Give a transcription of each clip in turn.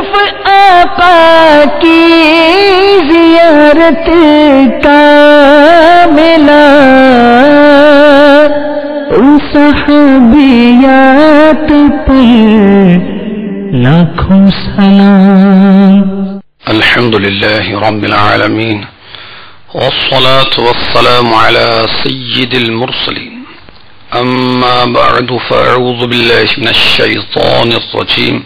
لطف آقا کی زیارت کا ملا، ان صحابیات پر لاکھوں سلام۔ الحمد للہ رب العالمین، والصلاة والسلام على سید المرسلین، اما بعد فاعوذ باللہ من الشیطان الرجیم،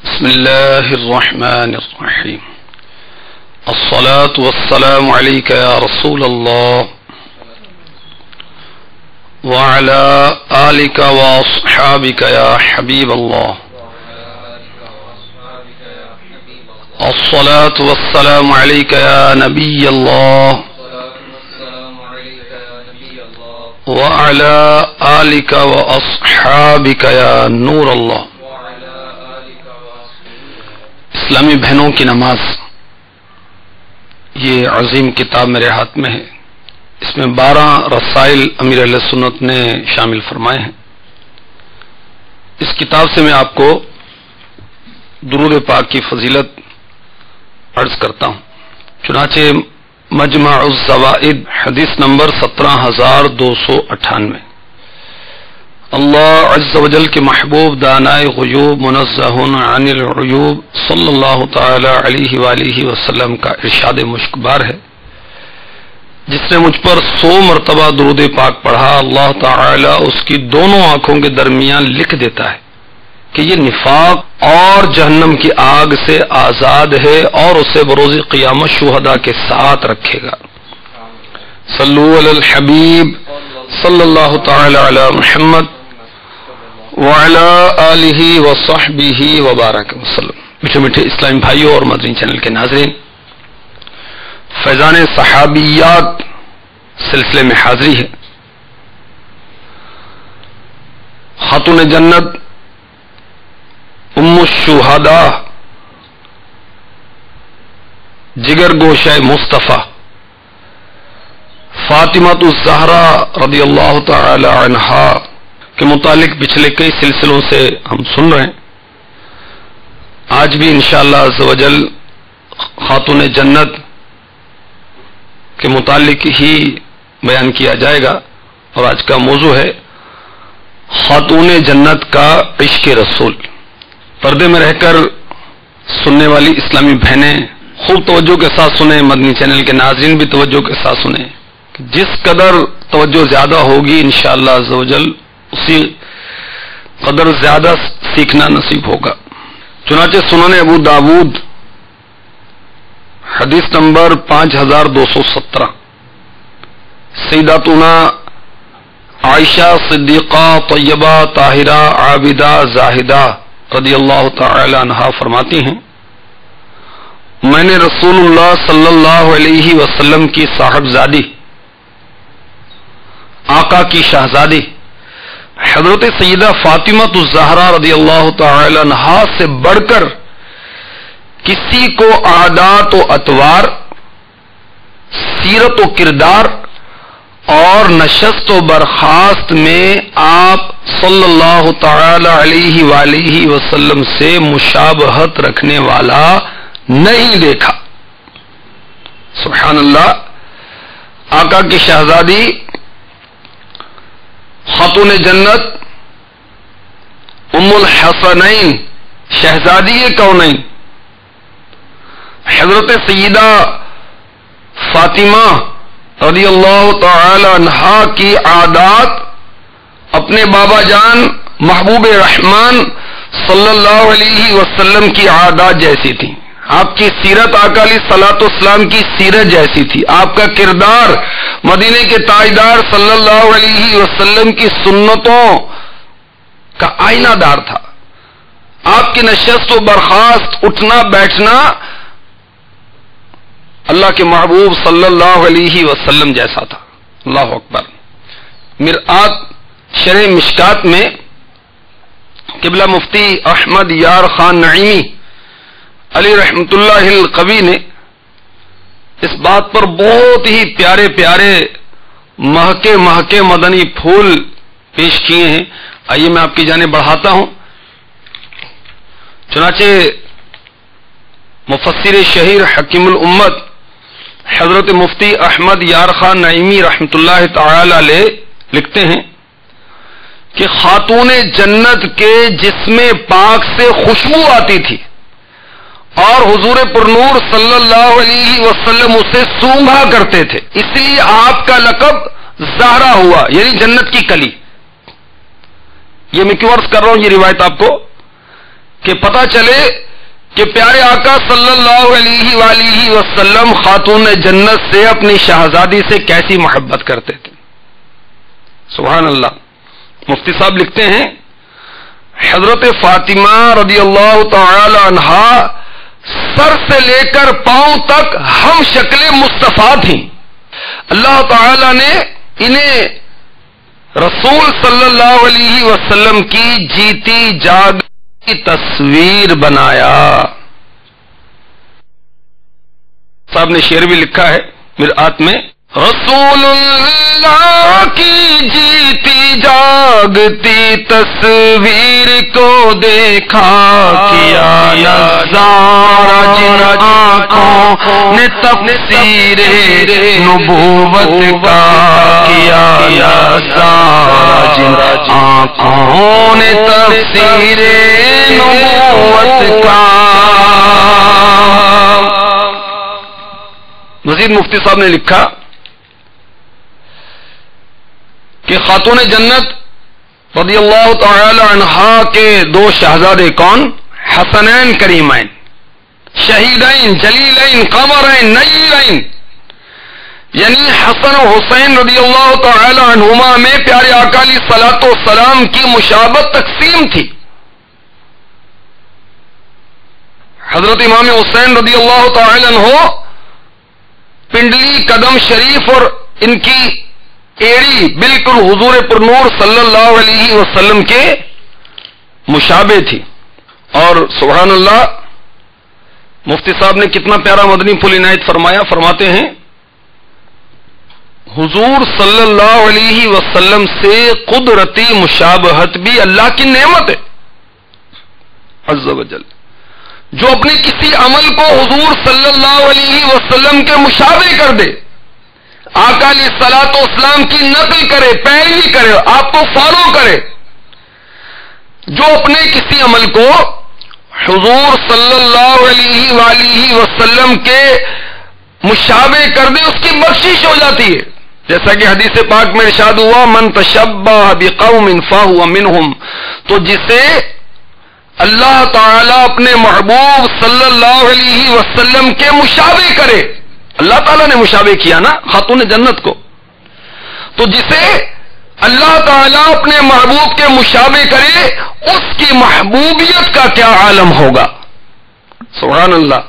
بسم اللہ الرحمن الرحیم، الصلاة والسلام علیک یا رسول اللہ وعلى آلك واصحابك يا حبيب الله، الصلاة والسلام عليك يا نبي الله وعلى آلك واصحابك يا نور الله۔ اسلامی بہنوں کی نماز، یہ عظیم کتاب میرے ہاتھ میں ہے، اس میں 12 رسائل امیر اہل سنت نے شامل فرمائے ہیں۔ اس کتاب سے میں آپ کو درود پاک کی فضیلت عرض کرتا ہوں۔ چنانچہ مجمع الزوائد حدیث نمبر 17298، اللہ عز و جل کے محبوب دانائے غیوب منزہ عن العیوب صلی اللہ تعالی علیہ وآلہ وسلم کا ارشاد مشکبار ہے، جس نے مجھ پر 100 مرتبہ درود پاک پڑھا، اللہ تعالی اس کی دونوں آنکھوں کے درمیان لکھ دیتا ہے کہ یہ نفاق اور جہنم کی آگ سے آزاد ہے، اور اسے بروز قیامت شہداء کے ساتھ رکھے گا۔ صلو علی الحبیب صلی اللہ تعالی علی محمد وعلی آلہ وصحبہ وبارک وسلم۔ میٹھے میٹھے اسلامی بھائیوں اور مدنی چینل کے ناظرین، فیضان صحابیات سلسلے میں حاضری ہے۔ خاتون جنت ام الشہداء جگر گوشہ مصطفیٰ فاطمۃ الزہرا رضی اللہ تعالی عنہا کے متعلق پچھلے کئی سلسلوں سے ہم سن رہے ہیں۔ آج بھی انشاءاللہ عز و جل خاتون جنت کے متعلق ہی بیان کیا جائے گا، اور آج کا موضوع ہے خاتون جنت کا عشق رسول۔ پردے میں رہ کر سننے والی اسلامی بہنیں خوب توجہ کے ساتھ سنیں، مدنی چینل کے ناظرین بھی توجہ کے ساتھ سنیں، جس قدر توجہ زیادہ ہوگی انشاءاللہ عز و جل اسی قدر زیادہ سیکھنا نصیب ہوگا۔ چنانچہ سنن ابو داود حدیث نمبر 5217، سیداتنا عائشہ صدیقہ طیبہ طاہرہ عابدہ زاہدہ رضی اللہ تعالی عنہا فرماتی ہیں، میں نے رسول اللہ صلی اللہ علیہ وسلم کی صاحبزادی، آقا کی شہزادی حضرت سیدہ فاطمۃ الزہرا رضی اللہ تعالی عنہا سے بڑھ کر کسی کو عادات و اطوار، سیرت و کردار اور نشست و برخاست میں آپ صلی اللہ تعالی علیہ وآلہ وسلم سے مشابہت رکھنے والا نہیں دیکھا۔ سبحان اللہ۔ آقا کی شہزادی خاتون جنت ام الحسنین شہزادی کونین حضرت سیدہ فاطمہ رضی اللہ تعالی عنہا کی عادات اپنے بابا جان محبوب رحمان صلی اللہ علیہ وسلم کی عادات جیسی تھی، آپ کی سیرت آقا علیہ الصلوۃ والسلام کی سیرت جیسی تھی، آپ کا کردار مدینے کے تاجدار صلی اللہ علیہ وسلم کی سنتوں کا آئینہ دار تھا، آپ کی نشست و برخاست، اٹھنا بیٹھنا اللہ کے محبوب صلی اللہ علیہ وسلم جیسا تھا۔ اللہ اکبر۔ مرآت شرح مشکات میں قبلہ مفتی احمد یار خان نعیمی علی رحمت اللہ القوی نے اس بات پر بہت ہی پیارے پیارے مہکے مدنی پھول پیش کیے ہیں۔ آئیے میں آپ کی جانب بڑھاتا ہوں۔ چنانچہ مفسر شہیر حکیم الامت حضرت مفتی احمد یار خان نعیمی رحمۃ اللہ تعالی علیہ لکھتے ہیں کہ خاتون جنت کے جسم پاک سے خوشبو آتی تھی اور حضور پرنور صلی اللہ علیہ وسلم اسے سونگھا کرتے تھے، اس لیے آپ کا لقب زہرا ہوا، یعنی جنت کی کلی۔ یہ میں کیوں عرض کر رہا ہوں یہ روایت آپ کو کہ پتہ چلے کہ پیارے آقا صلی اللہ علیہ وآلہ وسلم خاتون جنت سے اپنی شہزادی سے کیسی محبت کرتے تھے۔ سبحان اللہ۔ مفتی صاحب لکھتے ہیں حضرت فاطمہ رضی اللہ تعالی عنہا سر سے لے کر پاؤں تک ہم شکل مصطفیٰ تھیں۔ اللہ تعالی نے انہیں رسول صلی اللہ علیہ وسلم کی جیتی جاگتی تصویر بنایا۔ صاحب نے شعر بھی لکھا ہے مرآت میں، رسول اللہ کی جیتی جاگتی تصویر کو دیکھا، کیا نظارہ جن آنکھوں نے تفسیر نبوت کا، کیا نظارہ جن آنکھوں نے تفسیر نبوت کا۔ مزید مفتی صاحب نے لکھا کہ خاتون جنت رضی اللہ تعالی عنہا کے دو شہزادے کون؟ حسنین کریمین، شہیدین جلیلین قمرین نیرین، یعنی حسن و حسین رضی اللہ تعالی عنہما میں پیارے آقا علیہ الصلوۃ والسلام کی مشابہت تقسیم تھی۔ حضرت امام حسین رضی اللہ تعالی عنہ پنڈلی قدم شریف اور ان کی ایڑی بالکل حضور پرنور صلی اللہ علیہ وسلم کے مشابہ تھی۔ اور سبحان اللہ، مفتی صاحب نے کتنا پیارا مدنی پھول عنایت فرمایا، فرماتے ہیں حضور صلی اللہ علیہ وسلم سے قدرتی مشابہت بھی اللہ کی نعمت ہے عز و جل۔ جو اپنے کسی عمل کو حضور صلی اللہ علیہ وسلم کے مشابہ کر دے، آقا علیہ الصلوۃ والسلام کی نقل کرے، پیروی کرے، آپ کو فالو کرے، جو اپنے کسی عمل کو حضور صلی اللہ علیہ وآلہ وسلم کے مشابہ کر دے، اس کی بخشش ہو جاتی ہے۔ جیسا کہ حدیث پاک میں ارشاد ہوا، من تشبہ بقوم فہو منہم، تو جسے اللہ تعالیٰ اپنے محبوب صلی اللہ علیہ وسلم کے مشابہ کرے، اللہ تعالیٰ نے مشابہ کیا نا خاتون جنت کو، تو جسے اللہ تعالیٰ اپنے محبوب کے مشابہ کرے اس کی محبوبیت کا کیا عالم ہوگا۔ سبحان اللہ۔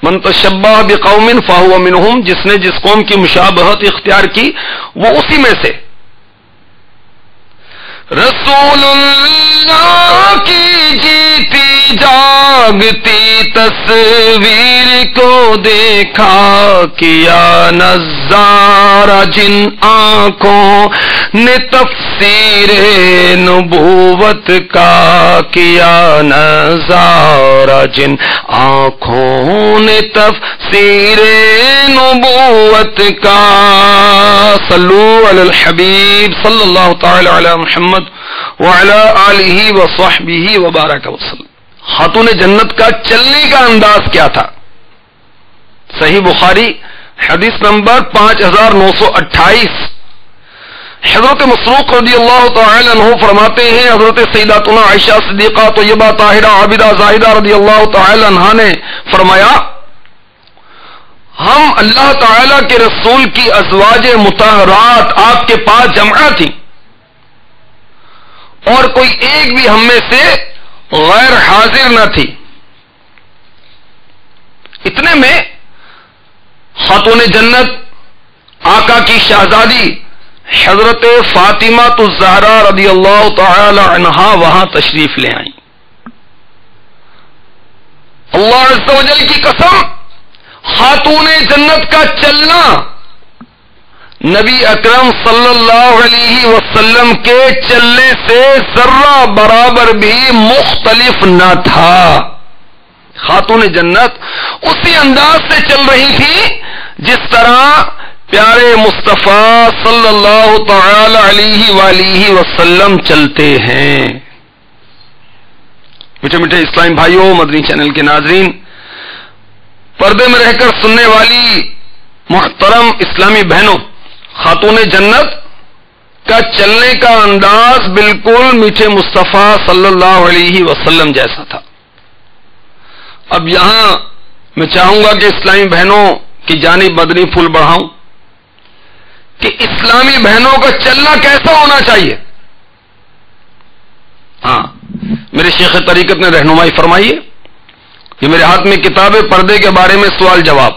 من تشبہ بقوم فہو منہم، جس نے جس قوم کی مشابہت اختیار کی وہ اسی میں سے۔ رسول اللہ کی جیتی جاگتی تصویر کو دیکھا، کیا نظارہ جن آنکھوں نے تفسیر نبوت کا، کیا نظارہ جن آنکھوں نے تفسیر نبوت کا۔ صلو علی الحبیب صلی اللہ تعالی علی محمد وعلی آلہ وصحبہ وبارک وسلم۔ خاتون جنت کا چلنے کا انداز کیا تھا؟ صحیح بخاری حدیث نمبر 5928، حضرت مسروق رضی اللہ تعالی عنہ فرماتے ہیں حضرت سیداتنا عائشہ صدیقہ طیبہ طاہرہ عابدہ زاہدہ رضی اللہ تعالی عنہا نے فرمایا، ہم اللہ تعالی کے رسول کی ازواج مطہرات آپ کے پاس جمع تھیں اور کوئی ایک بھی ہم میں سے غیر حاضر نہ تھی۔ اتنے میں خاتون جنت آقا کی شہزادی حضرت فاطمہ الزہرا رضی اللہ تعالی عنہا وہاں تشریف لے آئیں۔ اللہ عز و جل کی قسم، خاتون جنت کا چلنا نبی اکرم صلی اللہ علیہ وسلم کے چلنے سے ذرہ برابر بھی مختلف نہ تھا۔ خاتون جنت اسی انداز سے چل رہی تھی جس طرح پیارے مصطفیٰ صلی اللہ تعالی علیہ وآلہ وسلم چلتے ہیں۔ میٹھے میٹھے اسلامی بھائیوں، مدنی چینل کے ناظرین، پردے میں رہ کر سننے والی محترم اسلامی بہنوں، خاتون جنت کا چلنے کا انداز بالکل میٹھے مصطفیٰ صلی اللہ علیہ وسلم جیسا تھا۔ اب یہاں میں چاہوں گا کہ اسلامی بہنوں کی جانب مدنی پھول بڑھاؤں کہ اسلامی بہنوں کا چلنا کیسا ہونا چاہیے۔ ہاں، میرے شیخ طریقت نے رہنمائی فرمائی ہے۔ یہ میرے ہاتھ میں کتاب ہے پردے کے بارے میں سوال جواب،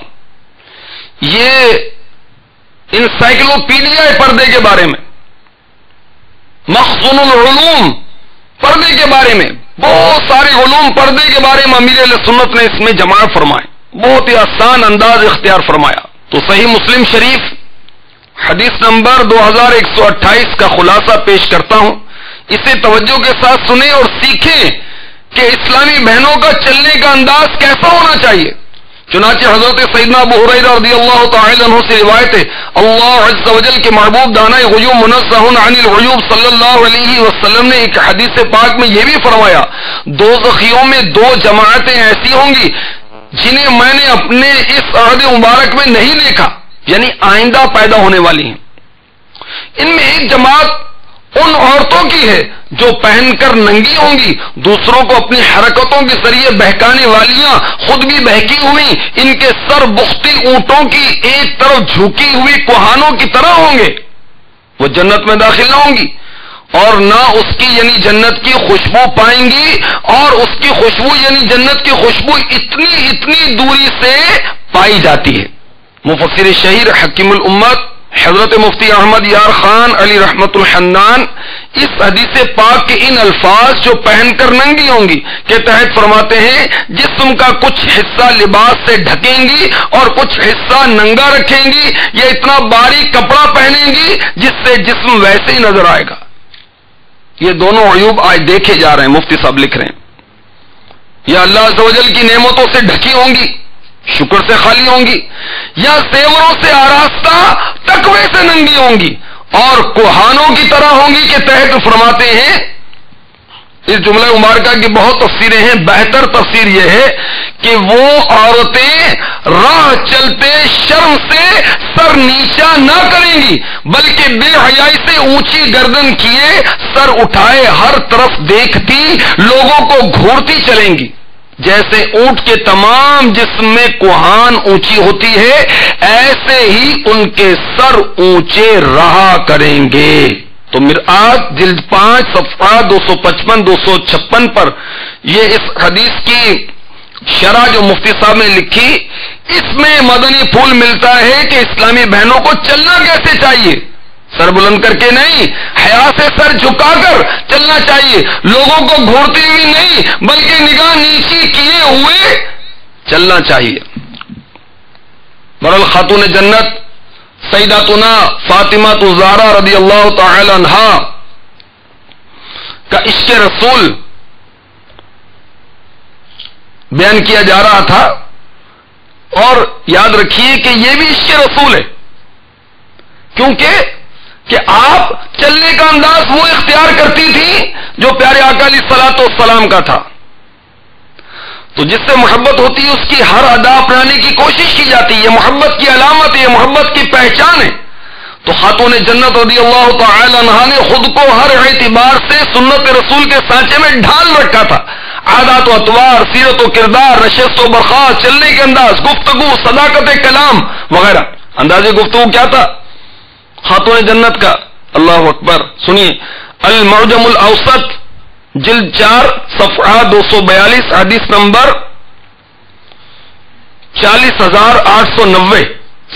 یہ انسائکلوپیڈیا ہے پردے کے بارے میں، مخزون العلوم پردے کے بارے میں، بہت سارے علوم پردے کے بارے میں امیر اہل سنت نے اس میں جمع فرمائے، بہت ہی آسان انداز اختیار فرمایا۔ تو صحیح مسلم شریف حدیث نمبر 2128 کا خلاصہ پیش کرتا ہوں، اسے توجہ کے ساتھ سنیں اور سیکھیں کہ اسلامی بہنوں کا چلنے کا انداز کیسا ہونا چاہیے۔ چنانچہ حضرت سیدنا ابو ہریرہ رضی اللہ تعالی عنہ سے روایت ہے، اللہ عز و جل کے محبوب دانائے غیوب منزہ عن العیوب صلی اللہ علیہ وسلم نے ایک حدیث پاک میں یہ بھی فرمایا، دوزخیوں میں دو جماعتیں ایسی ہوں گی جنہیں میں نے اپنے اس عہد مبارک میں نہیں دیکھا، یعنی آئندہ پیدا ہونے والی ہیں۔ ان میں ایک جماعت ان عورتوں کی ہے جو پہن کر ننگی ہوں گی، دوسروں کو اپنی حرکتوں کے ذریعے بہکانے والیاں، خود بھی بہکی ہوئی، ان کے سر بختی اونٹوں کی ایک طرف جھکی ہوئی کوہانوں کی طرح ہوں گے، وہ جنت میں داخل نہ ہوں گی اور نہ اس کی یعنی جنت کی خوشبو پائیں گی، اور اس کی خوشبو یعنی جنت کی خوشبو اتنی دوری سے پائی جاتی ہے۔ مفسر شہیر حکیم الامت حضرت مفتی احمد یار خان علی رحمت الحنان اس حدیث پاک کے ان الفاظ جو پہن کر ننگی ہوں گی کے تحت فرماتے ہیں، جسم کا کچھ حصہ لباس سے ڈھکیں گی اور کچھ حصہ ننگا رکھیں گی، یا اتنا باریک کپڑا پہنیں گی جس سے جسم ویسے ہی نظر آئے گا۔ یہ دونوں عیوب آج دیکھے جا رہے ہیں، مفتی صاحب لکھ رہے ہیں۔ یا اللہ عز و جل کی نعمتوں سے ڈھکی ہوں گی، شکر سے خالی ہوں گی، یا زیوروں سے آراستہ تقوی سے ننگی ہوں گی اور کوہانوں کی طرح ہوں گی کے تحت فرماتے ہیں۔ اس جملہ مبارکہ کی بہت تفسیریں ہیں، بہتر تفسیر یہ ہے کہ وہ عورتیں راہ چلتے شرم سے سر نیچا نہ کریں گی، بلکہ بے حیائی سے اونچی گردن کیے سر اٹھائے ہر طرف دیکھتی لوگوں کو گھورتی چلیں گی، جیسے اونٹ کے تمام جسم میں کوہان اونچی ہوتی ہے ایسے ہی ان کے سر اونچے رہا کریں گے۔ تو مرآت جلد 5 صفحہ 255-256 پر یہ اس حدیث کی شرح جو مفتی صاحب نے لکھی، اس میں مدنی پھول ملتا ہے کہ اسلامی بہنوں کو چلنا کیسے چاہیے، سر بلند کر کے نہیں، حیا سے سر جھکا کر چلنا چاہیے، لوگوں کو گھورتی ہوئی نہیں بلکہ نگاہ نیچی کیے ہوئے چلنا چاہیے۔ برال خاتون جنت سیداتنا فاطمہ الزہرا رضی اللہ تعالی عنہا کا عشق رسول بیان کیا جا رہا تھا، اور یاد رکھیے کہ یہ بھی عشق رسول ہے، کیونکہ کہ آپ چلنے کا انداز وہ اختیار کرتی تھی جو پیارے آقا علیہ الصلوۃ والسلام کا تھا۔ تو جس سے محبت ہوتی ہے اس کی ہر ادا اپنانے کی کوشش کی جاتی ہے، یہ محبت کی علامت ہے، یہ محبت کی پہچان ہے۔ تو خاتون جنت رضی اللہ تعالی عنہا نے خود کو ہر اعتبار سے سنت رسول کے سانچے میں ڈھال رکھا تھا، عادات و اطوار، سیرت و کردار، نشست و برخاست، چلنے کے انداز، گفتگو، صداقت کلام وغیرہ۔ انداز گفتگو کیا تھا خاتون جنت کا؟ اللہ اکبر، سنیے، المعجم الاوسط جلد 4 صفحہ 242 حدیث نمبر 40890،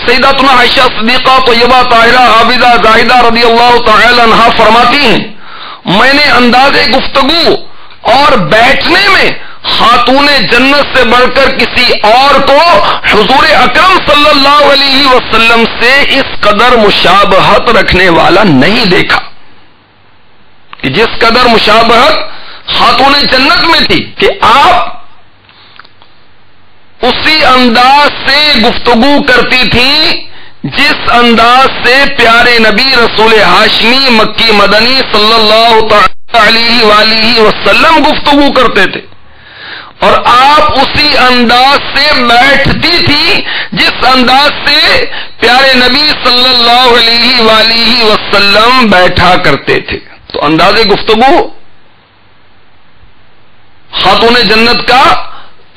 سیداتنا عائشہ صدیقہ طیبہ طاہرہ عابدہ زاہدہ رضی اللہ تعالی عنہا فرماتی ہیں، میں نے انداز گفتگو اور بیٹھنے میں خاتون جنت سے بڑھ کر کسی اور کو حضور اکرم صلی اللہ علیہ وسلم سے اس قدر مشابہت رکھنے والا نہیں دیکھا، کہ جس قدر مشابہت خاتون جنت میں تھی کہ آپ انداز سے گفتگو کرتی تھیں جس انداز سے پیارے نبی رسول ہاشمی مکی مدنی صلی اللہ علیہ وآلہ وسلم گفتگو کرتے تھے، اور آپ اسی انداز سے بیٹھتی تھی جس انداز سے پیارے نبی صلی اللہ علیہ وآلہ وسلم بیٹھا کرتے تھے۔ تو انداز گفتگو خاتون جنت کا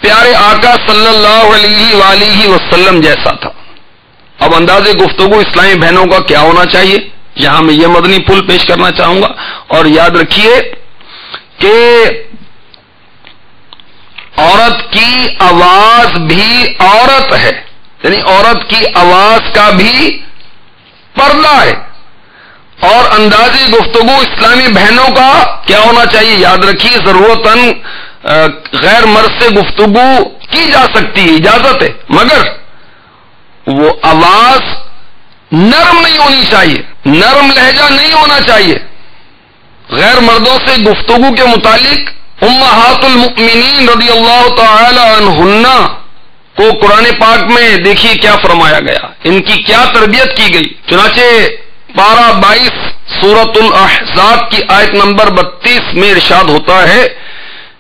پیارے آقا صلی اللہ علیہ وآلہ وسلم جیسا تھا۔ اب انداز گفتگو اسلامی بہنوں کا کیا ہونا چاہیے، یہاں میں یہ مدنی پھول پیش کرنا چاہوں گا، اور یاد رکھیے کہ عورت کی آواز بھی عورت ہے، یعنی عورت کی آواز کا بھی پردہ ہے، اور انداز گفتگو اسلامی بہنوں کا کیا ہونا چاہیے، یاد رکھیے ضرورتاً غیر مرد سے گفتگو کی جا سکتی ہے، اجازت ہے، مگر وہ آواز نرم نہیں ہونی چاہیے، نرم لہجہ نہیں ہونا چاہیے۔ غیر مردوں سے گفتگو کے متعلق امہات المؤمنین رضی اللہ تعالی عنہن کو قرآن پاک میں دیکھیے کیا فرمایا گیا، ان کی کیا تربیت کی گئی۔ چنانچہ پارہ 22 سورۃ الاحزاب کی آیت نمبر 32 میں ارشاد ہوتا ہے،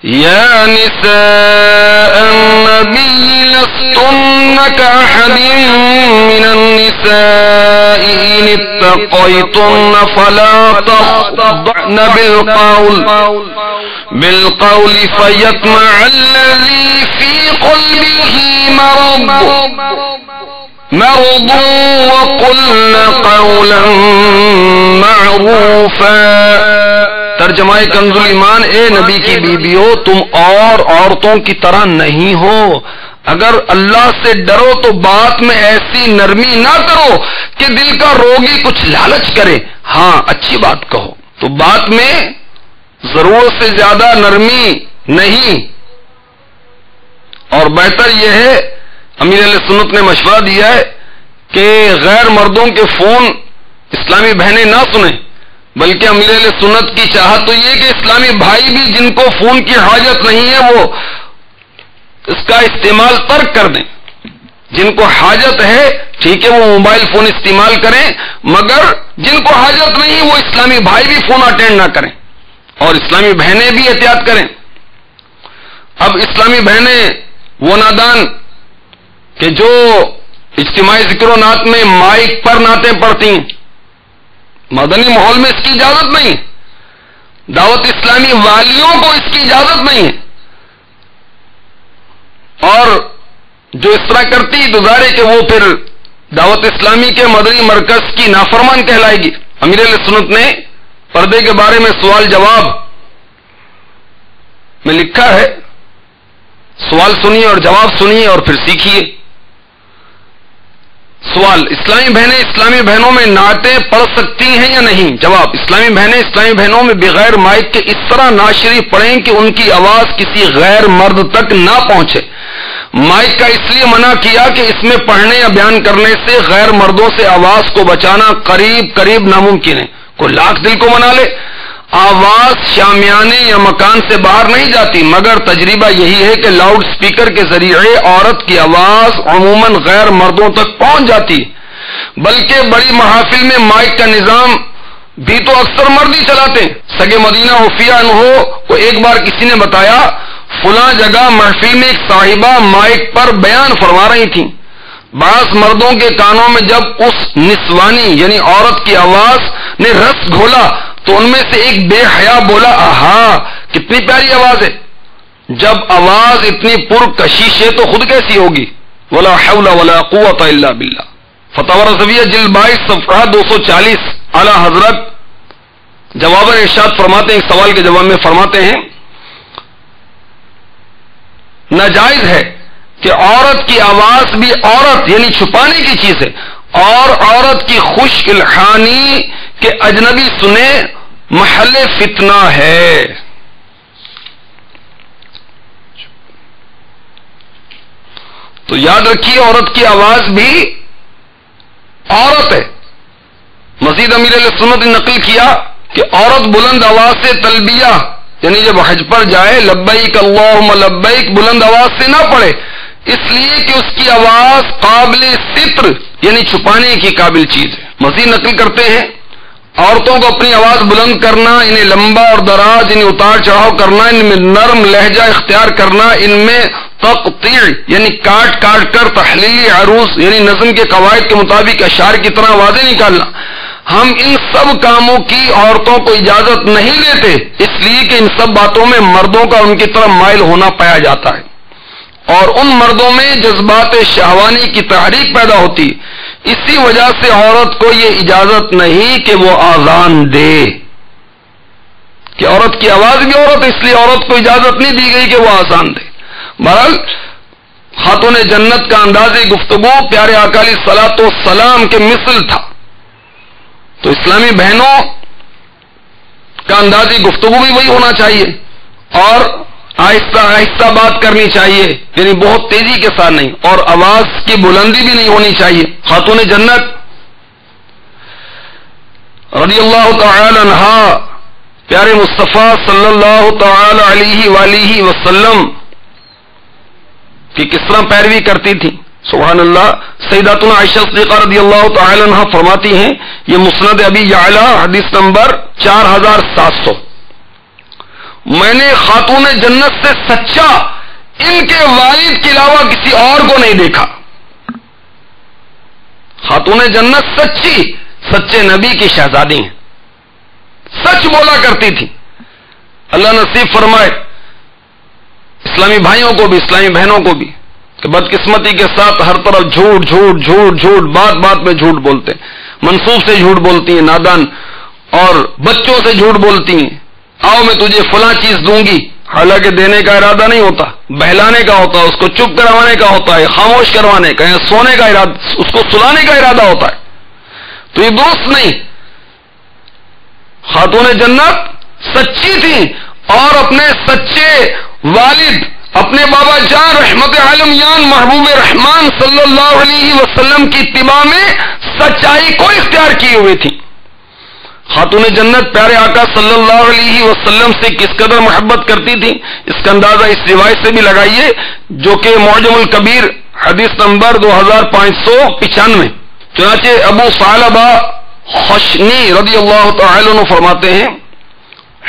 یا نساء النبی لستن کأحد من النساء ان اتقیتن فلا تخضعن بالقول فیطمع الذی فی قلبه مرض وقلن قولا معروفا۔ ترجمہ کنز ایمان، اے نبی کی بیویو تم اور عورتوں کی طرح نہیں ہو، اگر اللہ سے ڈرو تو بات میں ایسی نرمی نہ کرو کہ دل کا روگی کچھ لالچ کرے، ہاں اچھی بات کہو، تو بات میں ضرورت سے زیادہ نرمی نہیں۔ اور بہتر یہ ہے، امیر اہل سنت نے مشورہ دیا ہے کہ غیر مردوں کے فون اسلامی بہنیں نہ سنیں، بلکہ امیر اہل سنت کی چاہت تو یہ کہ اسلامی بھائی بھی جن کو فون کی حاجت نہیں ہے وہ اس کا استعمال ترک کر دیں، جن کو حاجت ہے ٹھیک ہے وہ موبائل فون استعمال کریں، مگر جن کو حاجت نہیں وہ اسلامی بھائی بھی فون اٹینڈ نہ کریں، اور اسلامی بہنیں بھی احتیاط کریں۔ اب اسلامی بہنیں وہ نادان کہ جو اجتماعی ذکر و نعت میں مائک پر نعتیں پڑھتی ہیں، مدنی ماحول میں اس کی اجازت نہیں، دعوت اسلامی والیوں کو اس کی اجازت نہیں ہے، اور جو اس طرح کرتی تو ظاہر ہے کہ وہ پھر دعوت اسلامی کے مدنی مرکز کی نافرمان کہلائے گی۔ امیر اہل سنت نے پردے کے بارے میں سوال جواب میں لکھا ہے، سوال سنیے اور جواب سنیے اور پھر سیکھیے۔ سوال، اسلامی بہنیں اسلامی بہنوں میں نعتیں پڑھ سکتی ہیں یا نہیں؟ جواب، اسلامی بہنیں اسلامی بہنوں میں بغیر مائک کے اس طرح نعت شریف پڑھیں کہ ان کی آواز کسی غیر مرد تک نہ پہنچے۔ مائک کا اس لیے منع کیا کہ اس میں پڑھنے یا بیان کرنے سے غیر مردوں سے آواز کو بچانا قریب ناممکن ہے۔ کوئی لاکھ دل کو منا لے، آواز شامیانے یا مکان سے باہر نہیں جاتی، مگر تجربہ یہی ہے کہ لاؤڈ سپیکر کے ذریعے عورت کی آواز عموماً غیر مردوں تک پہنچ جاتی، بلکہ بڑی محافل میں مائک کا نظام بھی تو اکثر مرد ہی چلاتے ہیں۔ سگے مدینہ عفیہ عنہ کو ایک بار کسی نے بتایا فلاں جگہ محفل میں ایک صاحبہ مائک پر بیان فرما رہی تھیں، بعض مردوں کے کانوں میں جب اس نسوانی یعنی عورت کی آواز نے رس گھولا تو ان میں سے ایک بے حیا بولا، آہا کتنی پیاری آواز ہے۔ جب آواز اتنی پرکشش ہے تو خود کیسی ہوگی؟ ولا حول ولا قوت الا باللہ۔ فتاوی رضویہ جلد 22 صفحہ 240 اعلی حضرت جواب ارشاد فرماتے ہیں، ایک سوال کے جواب میں فرماتے ہیں ناجائز ہے کہ عورت کی آواز بھی عورت یعنی چھپانے کی چیز ہے، اور عورت کی خشک الحانی کہ اجنبی سنے محل فتنہ ہے۔ تو یاد رکھیے عورت کی آواز بھی عورت ہے۔ مزید امیر علیہ سنت نے نقل کیا کہ عورت بلند آواز سے تلبیہ یعنی جب حج پر جائے لبیک اللہم لبیک بلند آواز سے نہ پڑھے، اس لیے کہ اس کی آواز قابل ستر یعنی چھپانے کی قابل چیز ہے. مزید نقل کرتے ہیں عورتوں کو اپنی آواز بلند کرنا، انہیں لمبا اور دراز انہیں اتار چڑھاؤ کرنا، ان میں نرم لہجہ اختیار کرنا، ان میں تقطیع یعنی کاٹ کاٹ کر تحلیلی عروض یعنی نظم کے قواعد کے مطابق اشعار کی طرح آوازیں نکالنا، ہم ان سب کاموں کی عورتوں کو اجازت نہیں دیتے، اس لیے کہ ان سب باتوں میں مردوں کا ان کی طرف مائل ہونا پایا جاتا ہے اور ان مردوں میں جذبات شہوانی کی تحریک پیدا ہوتی. اسی وجہ سے عورت کو یہ اجازت نہیں کہ وہ آذان دے، کہ عورت کی آواز بھی عورت، اس لیے عورت کو اجازت نہیں دی گئی کہ وہ آذان دے. بہرحال خاتون جنت کا انداز گفتگو پیارے آقا علیہ الصلوۃ والسلام کے مثل تھا. تو اسلامی بہنوں کا اندازی گفتگو بھی وہی ہونا چاہیے اور آہستہ آہستہ بات کرنی چاہیے، یعنی بہت تیزی کے ساتھ نہیں، اور آواز کی بلندی بھی نہیں ہونی چاہیے. خاتون جنت رضی اللہ تعالی عنہا پیارے مصطفیٰ صلی اللہ تعالی علیہ وآلہ وسلم کی کس طرح پیروی کرتی تھی. سبحان اللہ. سیداتنا عائشہ صدیقہ رضی اللہ تعالی عنہا فرماتی ہیں، یہ مسند ابی یعلا حدیث نمبر 4700، میں نے خاتون جنت سے سچا ان کے والد کے علاوہ کسی اور کو نہیں دیکھا. خاتون جنت سچے نبی کی شہزادی ہیں، سچ بولا کرتی تھی. اللہ نصیب فرمائے اسلامی بھائیوں کو بھی اسلامی بہنوں کو بھی کہ بدقسمتی کے ساتھ ہر طرف جھوٹ جھوٹ جھوٹ جھوٹ، بات بات میں جھوٹ بولتے ہیں، منصوب سے جھوٹ بولتی ہیں نادان، اور بچوں سے جھوٹ بولتی ہیں، آؤ میں تجھے فلاں چیز دوں گی، حالانکہ دینے کا ارادہ نہیں ہوتا، بہلانے کا ہوتا ہے، اس کو چپ کروانے کا ہوتا ہے، خاموش کروانے کا یا سونے کا ارادہ، اس کو سلانے کا ارادہ ہوتا ہے. تو یہ درست نہیں. خاتون جنت سچی تھی اور اپنے سچے والد اپنے بابا جان رحمت عالمیان محبوب رحمان صلی اللہ علیہ وسلم کی اتباع میں سچائی کو اختیار کیے ہوئے تھی. خاتون جنت پیارے آقا صلی اللہ علیہ وسلم سے کس قدر محبت کرتی تھی اس کا اندازہ اس روایت سے بھی لگائیے جو کہ معجم الکبیر حدیث نمبر 2595. چنانچہ ابو ثعلبہ خشنی رضی اللہ تعالی عنہ فرماتے ہیں،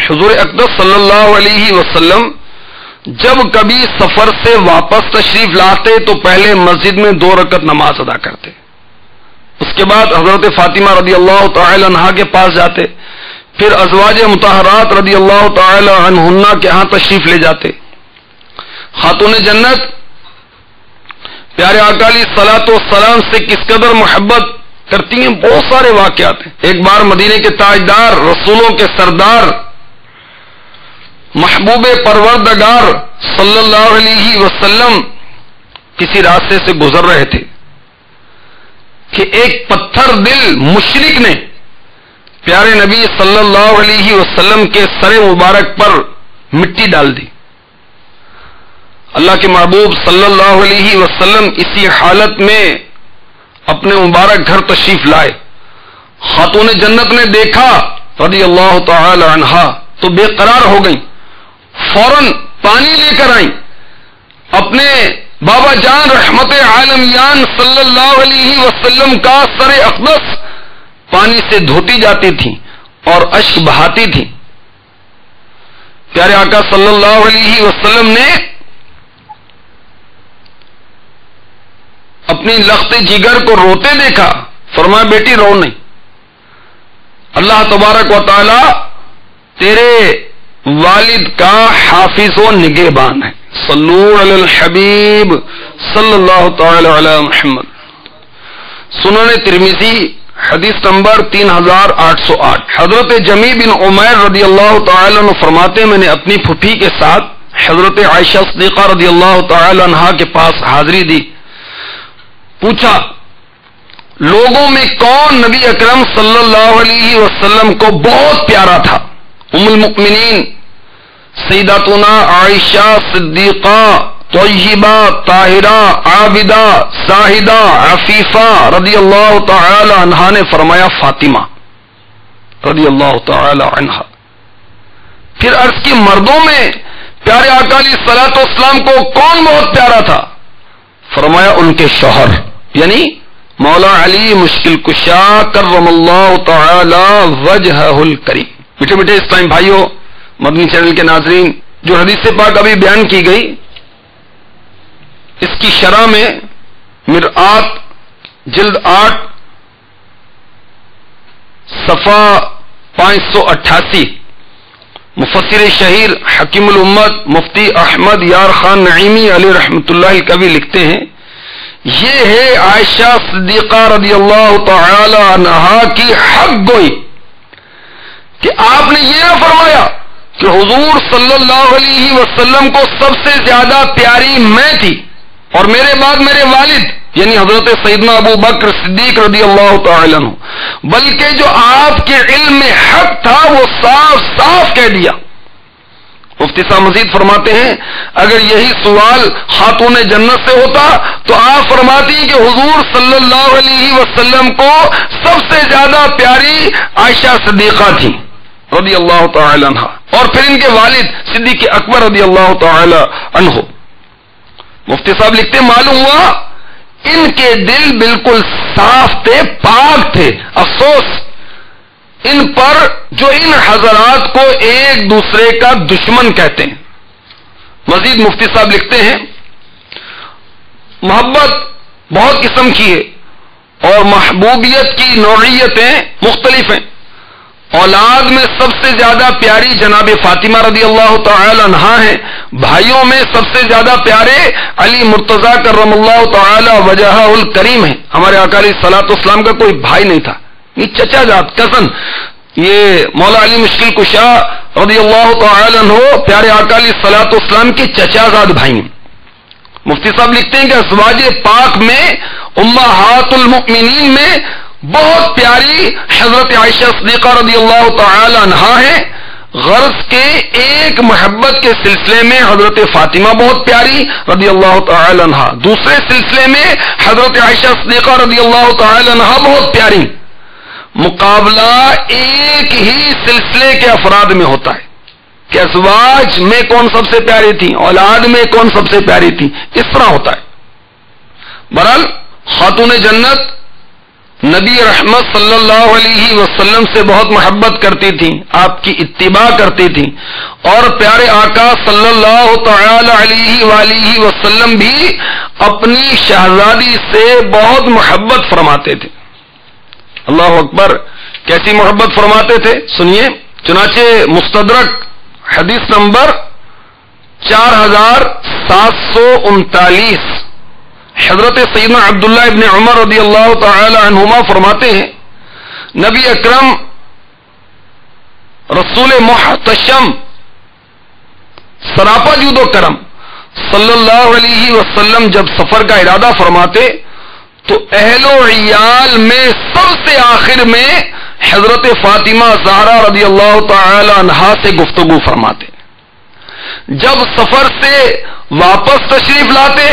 حضور اقدس صلی اللہ علیہ وسلم جب کبھی سفر سے واپس تشریف لاتے تو پہلے مسجد میں 2 رکعت نماز ادا کرتے، اس کے بعد حضرت فاطمہ رضی اللہ تعالی عنہا کے پاس جاتے، پھر ازواج مطہرات رضی اللہ تعالی عنہن کے ہاں تشریف لے جاتے. خاتون جنت پیارے آقا علیہ الصلوۃ والسلام سے کس قدر محبت کرتی ہیں بہت سارے واقعات ہیں. ایک بار مدینے کے تاجدار، رسولوں کے سردار، محبوب پروردگار صلی اللہ علیہ وسلم کسی راستے سے گزر رہے تھے کہ ایک پتھر دل مشرک نے پیارے نبی صلی اللہ علیہ وسلم کے سر مبارک پر مٹی ڈال دی. اللہ کے محبوب صلی اللہ علیہ وسلم اسی حالت میں اپنے مبارک گھر تشریف لائے. خاتون جنت نے دیکھا رضی اللہ تعالی عنہا تو بے قرار ہو گئیں، فوراً پانی لے کر آئیں، اپنے بابا جان رحمت عالمیان صلی اللہ علیہ وسلم کا سر اقدس پانی سے دھوتی جاتی تھی اور اشک بہاتی تھی. پیارے آقا صلی اللہ علیہ وسلم نے اپنی لخت جگر کو روتے دیکھا، فرمایا بیٹی رو نہیں، اللہ تبارک و تعالی تیرے والد کا حافظ و نگہبان ہے. صلو علی الحبیب صلی اللہ تعالی علی محمد. سنن ترمذی حدیث نمبر 3808. حضرت جمی بن عمیر رضی اللہ تعالی عنہ فرماتے میں نے اپنی پھوپھی کے ساتھ حضرت عائشہ صدیقہ رضی اللہ تعالی عنہا کے پاس حاضری دی. پوچھا لوگوں میں کون نبی اکرم صلی اللہ علیہ وسلم کو بہت پیارا تھا. ام المؤمنین سیداتنا عائشہ صدیقہ طیبہ طاہرہ عابدہ زاہدہ عفیفہ رضی اللہ تعالی عنہا نے فرمایا فاطمہ رضی اللہ تعالی عنہا. پھر عرض کی مردوں میں پیارے آقا علیہ الصلوۃ والسلام کو کون بہت پیارا تھا؟ فرمایا ان کے شوہر یعنی مولا علی مشکل کشا کرم اللہ تعالی وجہہ الکریم. میٹھے میٹھے اسلام بھائیوں، مدنی چینل کے ناظرین، جو حدیث پاک ابھی بیان کی گئی اس کی شرح میں مرآت جلد 8 صفحہ 588 مفسر شہیر حکیم الامت مفتی احمد یار خان نعیمی علیہ رحمۃ اللہ کبھی لکھتے ہیں، یہ ہے عائشہ صدیقہ رضی اللہ تعالی عنہا کی حق گوئی کہ آپ نے یہ نہ فرمایا کہ حضور صلی اللہ علیہ وسلم کو سب سے زیادہ پیاری میں تھی اور میرے بعد میرے والد یعنی حضرت سیدنا ابو بکر صدیق رضی اللہ تعالی عنہ، بلکہ جو آپ کے علم میں حق تھا وہ صاف صاف کہہ دیا. مفتی صاحب مزید فرماتے ہیں اگر یہی سوال خاتون جنت سے ہوتا تو آپ فرماتی ہیں کہ حضور صلی اللہ علیہ وسلم کو سب سے زیادہ پیاری عائشہ صدیقہ تھی رضی اللہ تعالی عنہ، اور پھر ان کے والد صدیق اکبر رضی اللہ تعالی عنہ. مفتی صاحب لکھتے معلوم ہوا ان کے دل بالکل صاف تھے، پاک تھے. افسوس ان پر جو ان حضرات کو ایک دوسرے کا دشمن کہتے ہیں. مزید مفتی صاحب لکھتے ہیں محبت بہت قسم کی ہے اور محبوبیت کی نوعیتیں مختلف ہیں. اولاد میں سب سے زیادہ پیاری جناب فاطمہ رضی اللہ تعالی عنہا ہیں. بھائیوں میں سب سے زیادہ پیارے علی مرتضیٰ کرم اللہ تعالی وجہہ الکریم ہیں. ہمارے آقا علیہ الصلوۃ والسلام کا کوئی بھائی نہیں تھا، یہ چچا جات کزن. یہ مولا علی مشکل کشا رضی اللہ تعالی عنہ پیارے آقا علیہ الصلوۃ والسلام کے چچا زاد بھائی ہیں. مفتی صاحب لکھتے ہیں کہ ازواج پاک میں امہات المؤمنین میں بہت پیاری حضرت عائشہ صدیقہ رضی اللہ تعالی عنہا ہے. غرض کے ایک محبت کے سلسلے میں حضرت فاطمہ بہت پیاری رضی اللہ تعالی عنہا، دوسرے سلسلے میں حضرت عائشہ صدیقہ رضی اللہ تعالی عنہا بہت پیاری. مقابلہ ایک ہی سلسلے کے افراد میں ہوتا ہے کہ ازواج میں کون سب سے پیاری تھی، اولاد میں کون سب سے پیاری تھی، اس طرح ہوتا ہے. بہرحال خاتون جنت نبی رحمت صلی اللہ علیہ وسلم سے بہت محبت کرتی تھی، آپ کی اتباع کرتی تھی، اور پیارے آقا صلی اللہ تعالی علیہ وآلہ وسلم بھی اپنی شہزادی سے بہت محبت فرماتے تھے. اللہ اکبر، کیسی محبت فرماتے تھے سنیے. چنانچہ مستدرک حدیث نمبر 4739 حضرت سیدنا عبداللہ ابن عمر رضی اللہ تعالی عنہما فرماتے ہیں نبی اکرم رسول محتشم سراپا جود و کرم صلی اللہ علیہ وسلم جب سفر کا ارادہ فرماتے تو اہل و عیال میں سب سے آخر میں حضرت فاطمہ زہرا رضی اللہ تعالی عنہا سے گفتگو فرماتے. جب سفر سے واپس تشریف لاتے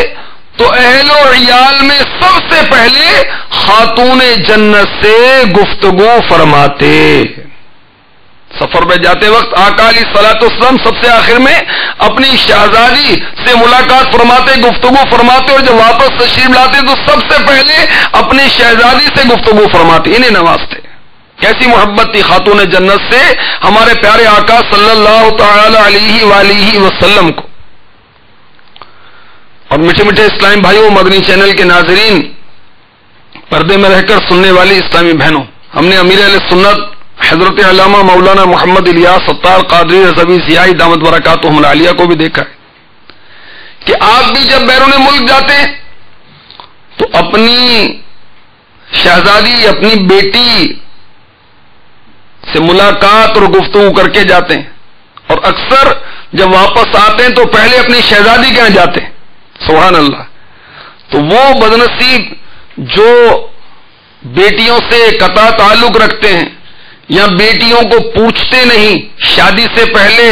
تو اہل و عیال میں سب سے پہلے خاتون جنت سے گفتگو فرماتے. سفر پہ جاتے وقت آقا علیہ الصلوۃ والسلام سب سے آخر میں اپنی شہزادی سے ملاقات فرماتے، گفتگو فرماتے، اور جب واپس تشریف لاتے تو سب سے پہلے اپنی شہزادی سے گفتگو فرماتے. انہیں نوازتے. کیسی محبت تھی خاتون جنت سے ہمارے پیارے آقا صلی اللہ تعالی علیہ وآلہ وسلم کو. اور میٹھے میٹھے اسلامی بھائیوں، مدنی چینل کے ناظرین، پردے میں رہ کر سننے والی اسلامی بہنوں، ہم نے امیر اہل سنت حضرت علامہ مولانا محمد الیاس ستار قادری رضوی ضیائی دامت برکاتہم العالیہ کو بھی دیکھا ہے کہ آپ بھی جب بیرون ملک جاتے ہیں تو اپنی شہزادی، اپنی بیٹی سے ملاقات اور گفتگو کر کے جاتے ہیں، اور اکثر جب واپس آتے ہیں تو پہلے اپنی شہزادی کے یہاں جاتے ہیں. سبحان اللہ. تو وہ بدنصیب جو بیٹیوں سے قطع تعلق رکھتے ہیں یا بیٹیوں کو پوچھتے نہیں شادی سے پہلے،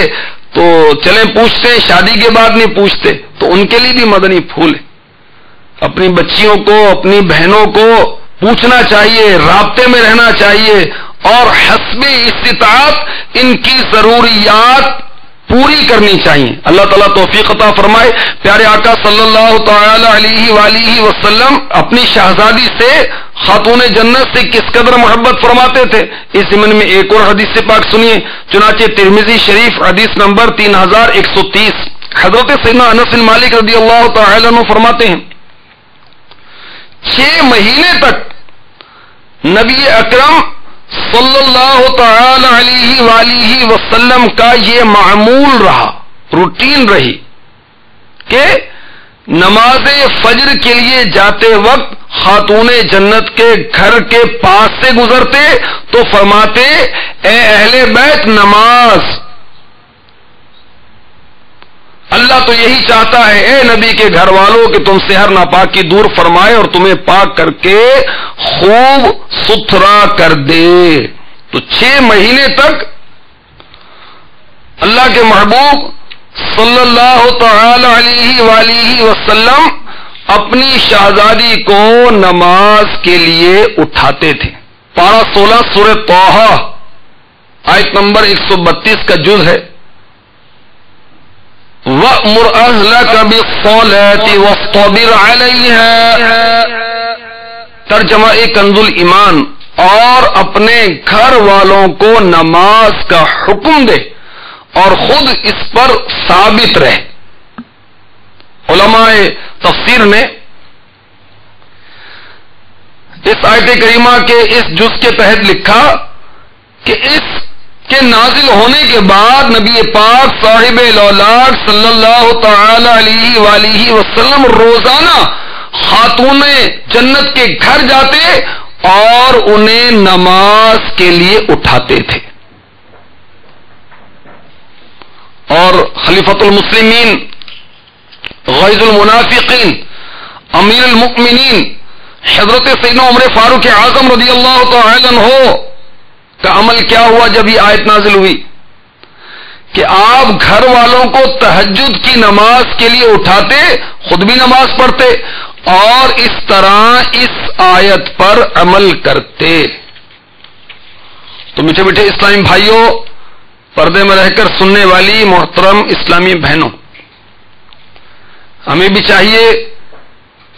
تو چلیں پوچھتے ہیں، شادی کے بعد نہیں پوچھتے، تو ان کے لیے بھی مدنی پھول ہے. اپنی بچیوں کو، اپنی بہنوں کو پوچھنا چاہیے، رابطے میں رہنا چاہیے، اور حسب استطاعت ان کی ضروریات پوری کرنی چاہیے. اللہ تعالیٰ توفیق عطا فرمائے. پیارے آقا صلی اللہ تعالی علیہ وآلہ وسلم اپنی شہزادی سے خاتون جنت سے کس قدر محبت فرماتے تھے. اس ضمن میں ایک اور حدیث پاک سنیے. چنانچہ ترمذی شریف حدیث نمبر 3130 حضرت سیدنا انس بن مالک رضی اللہ تعالی عنہ فرماتے ہیں 6 مہینے تک نبی اکرم صلی اللہ تعالی علیہ وآلہ وسلم کا یہ معمول رہا، روٹین رہی کہ نماز فجر کے لیے جاتے وقت خاتون جنت کے گھر کے پاس سے گزرتے تو فرماتے اے اہل بیت نماز. اللہ تو یہی چاہتا ہے اے نبی کے گھر والوں کہ تم سے ہر ناپاکی دور فرمائے اور تمہیں پاک کر کے خوب ستھرا کر دے. تو 6 مہینے تک اللہ کے محبوب صلی اللہ تعالی علیہ وآلہ وسلم اپنی شہزادی کو نماز کے لیے اٹھاتے تھے. پارہ 16 سورہ طٰہٰ آیت نمبر 132 کا جز ہے. وَأْمُرْ أَهْلَكَ بِالصَّلَاةِ وَاصْطَبِرْ عَلَيْهَا. ترجمہ کنز الایمان، اور اپنے گھر والوں کو نماز کا حکم دے اور خود اس پر ثابت رہے. علماء تفسیر نے اس آیت کریمہ کے اس جز کے تحت لکھا کہ اس کے نازل ہونے کے بعد نبی پاک صاحب الاولاد صلی اللہ تعالی علیہ وآلہ وسلم روزانہ خاتون جنت کے گھر جاتے اور انہیں نماز کے لیے اٹھاتے تھے. اور خلیفۃ المسلمین غیظ المنافقین امیر المؤمنین حضرت سیدنا عمر فاروق اعظم رضی اللہ تعالی عنہ کا عمل کیا ہوا جب یہ آیت نازل ہوئی کہ آپ گھر والوں کو تہجد کی نماز کے لیے اٹھاتے، خود بھی نماز پڑھتے اور اس طرح اس آیت پر عمل کرتے. تو میٹھے میٹھے اسلامی بھائیوں، پردے میں رہ کر سننے والی محترم اسلامی بہنوں، ہمیں بھی چاہیے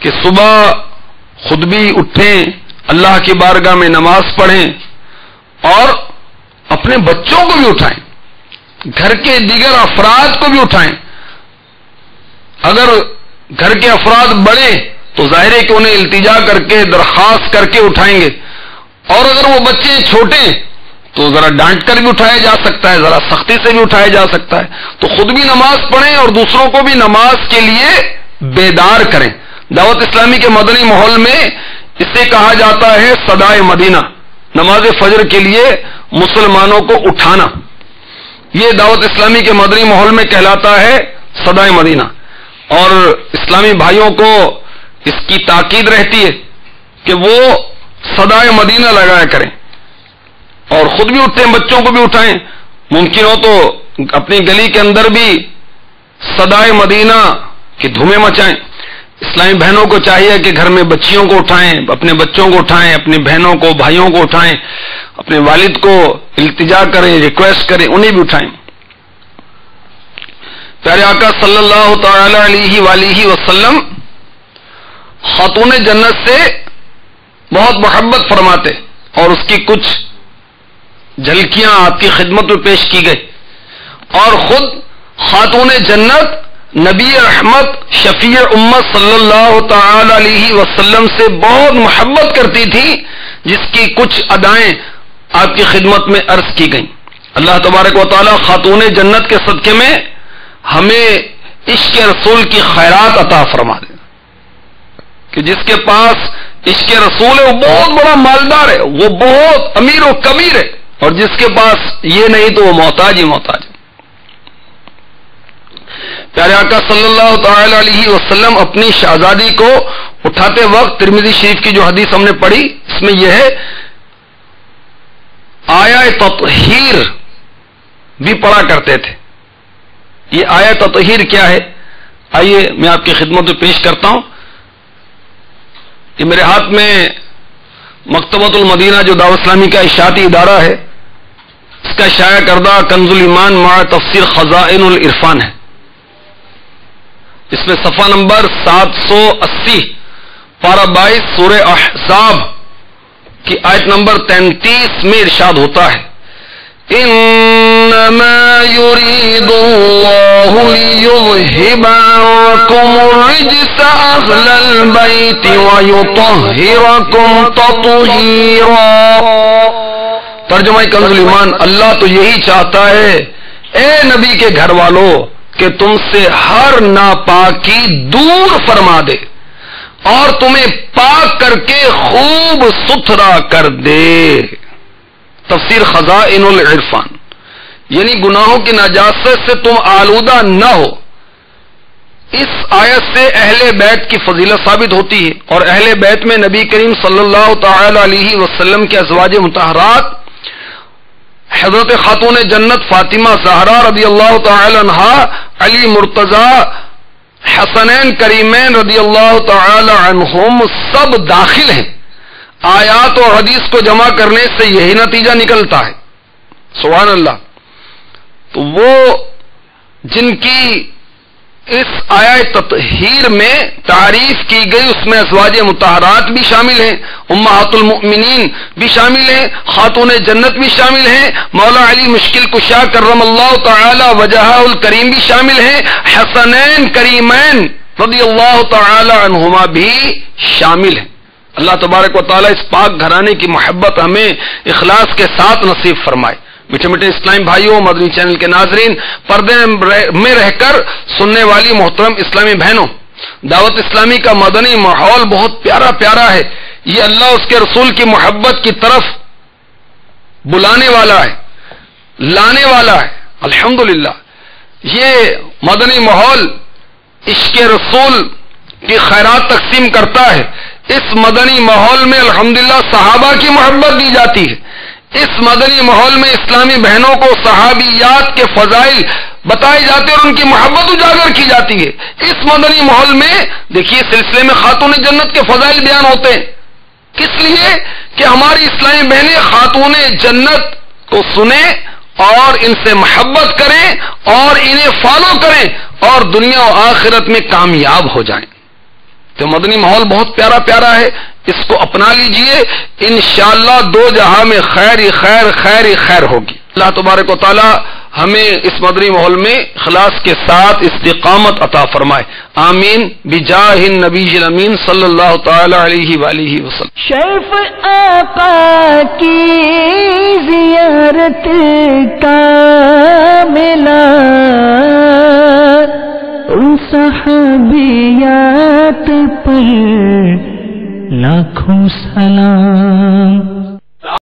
کہ صبح خود بھی اٹھیں، اللہ کی بارگاہ میں نماز پڑھیں اور اپنے بچوں کو بھی اٹھائیں، گھر کے دیگر افراد کو بھی اٹھائیں. اگر گھر کے افراد بڑے تو ظاہر ہے کہ انہیں التجا کر کے درخواست کر کے اٹھائیں گے، اور اگر وہ بچے چھوٹے تو ذرا ڈانٹ کر بھی اٹھایا جا سکتا ہے، ذرا سختی سے بھی اٹھایا جا سکتا ہے. تو خود بھی نماز پڑھیں اور دوسروں کو بھی نماز کے لیے بیدار کریں. دعوت اسلامی کے مدنی ماحول میں اسے کہا جاتا ہے صدائے مدینہ، نماز فجر کے لیے مسلمانوں کو اٹھانا. یہ دعوت اسلامی کے مدنی ماحول میں کہلاتا ہے صدائے مدینہ. اور اسلامی بھائیوں کو اس کی تاکید رہتی ہے کہ وہ صدائے مدینہ لگایا کریں اور خود بھی اٹھیں، بچوں کو بھی اٹھائیں. ممکن ہو تو اپنی گلی کے اندر بھی صدائے مدینہ کی دھومیں مچائیں. اسلامی بہنوں کو چاہیے کہ گھر میں بچیوں کو اٹھائیں، اپنے بچوں کو اٹھائیں، اپنی بہنوں کو بھائیوں کو اٹھائیں، اپنے والد کو التجا کریں، ریکویسٹ کریں، انہیں بھی اٹھائیں. پیارے آقا صلی اللہ تعالی علیہ وآلہ وسلم خاتون جنت سے بہت محبت فرماتے اور اس کی کچھ جھلکیاں آپ کی خدمت میں پیش کی گئی. اور خود خاتون جنت نبی رحمت شفیع امت صلی اللہ تعالی علیہ وسلم سے بہت محبت کرتی تھی، جس کی کچھ ادائیں آپ کی خدمت میں عرض کی گئیں. اللہ تبارک و تعالی خاتون جنت کے صدقے میں ہمیں عشق رسول کی خیرات عطا فرما دے کہ جس کے پاس عشق رسول ہے وہ بہت بڑا مالدار ہے، وہ بہت امیر و کبیر ہے، اور جس کے پاس یہ نہیں تو وہ محتاج ہی محتاج ہے. پیارے آقا صلی اللہ تعالی علیہ وسلم اپنی شہزادی کو اٹھاتے وقت ترمذی شریف کی جو حدیث ہم نے پڑھی اس میں یہ ہے آیا تطہیر بھی پڑھا کرتے تھے. یہ آیا تطہیر کیا ہے؟ آئیے میں آپ کی خدمت میں پیش کرتا ہوں. یہ میرے ہاتھ میں مکتبۃ المدینہ جو دعوت اسلامی کا اشاعتی ادارہ ہے، اس کا شائع کردہ کنز الایمان مع تفسیر خزائن العرفان ہے. اس میں صفحہ نمبر 780 پارہ 22 سورہ احزاب کی آیت نمبر 33 میں ارشاد ہوتا ہے انما يريد الله ليذهب عنكم الرجس اهل البيت ويطهركم تطهيرا. ترجمہ کنز الایمان، اللہ تو یہی چاہتا ہے اے نبی کے گھر والوں کہ تم سے ہر ناپاکی دور فرما دے اور تمہیں پاک کر کے خوب ستھرا کر دے. تفسیر خزائن العرفان، یعنی گناہوں کی نجاست سے تم آلودہ نہ ہو. اس آیت سے اہل بیت کی فضیلت ثابت ہوتی ہے، اور اہل بیت میں نبی کریم صلی اللہ تعالی علیہ وسلم کے ازواج مطہرات حضرت خاتون جنت فاطمہ زہرا رضی اللہ تعالی عنہا، علی مرتضی، حسنین کریمین رضی اللہ تعالی عنہم سب داخل ہیں. آیات اور حدیث کو جمع کرنے سے یہی نتیجہ نکلتا ہے. سبحان اللہ. تو وہ جن کی اس آیت تطہیر میں تعریف کی گئی اس میں ازواج مطہرات بھی شامل ہیں، امہات المؤمنین بھی شامل ہیں، خاتون جنت بھی شامل ہیں، مولا علی مشکل کشا کرم اللہ تعالی وجہہ الکریم بھی شامل ہیں، حسنین کریمین رضی اللہ تعالی عنہما بھی شامل ہیں. اللہ تبارک و تعالی اس پاک گھرانے کی محبت ہمیں اخلاص کے ساتھ نصیب فرمائے. میٹھے میٹھے اسلام بھائیوں، مدنی چینل کے ناظرین، پردے میں رہ کر سننے والی محترم اسلامی بہنوں، دعوت اسلامی کا مدنی ماحول بہت پیارا پیارا ہے. یہ اللہ اس کے رسول کی محبت کی طرف بلانے والا ہے، لانے والا ہے. الحمدللہ یہ مدنی ماحول عشق رسول کی خیرات تقسیم کرتا ہے. اس مدنی ماحول میں الحمدللہ صحابہ کی محبت دی جاتی ہے. اس مدنی ماحول میں اسلامی بہنوں کو صحابیات کے فضائل بتائے جاتے ہیں اور ان کی محبت اجاگر کی جاتی ہے. اس مدنی ماحول میں دیکھیے سلسلے میں خاتون جنت کے فضائل بیان ہوتے ہیں. کس لیے؟ کہ ہماری اسلامی بہنیں خاتون جنت کو سنیں اور ان سے محبت کریں اور انہیں فالو کریں اور دنیا و آخرت میں کامیاب ہو جائیں. تو مدنی ماحول بہت پیارا پیارا ہے، اس کو اپنا لیجئے، انشاءاللہ دو جہاں میں خیر ہی خیر، خیر ہی خیر ہوگی. اللہ تبارک و تعالی ہمیں اس مدنی ماحول میں اخلاص کے ساتھ استقامت عطا فرمائے. آمین بجاہ النبی الامین صلی اللہ تعالی علیہ وآلہ وسلم. شرف آقا کی زیارت کا ملا، ان صحابیات پر لاکھوں سلام.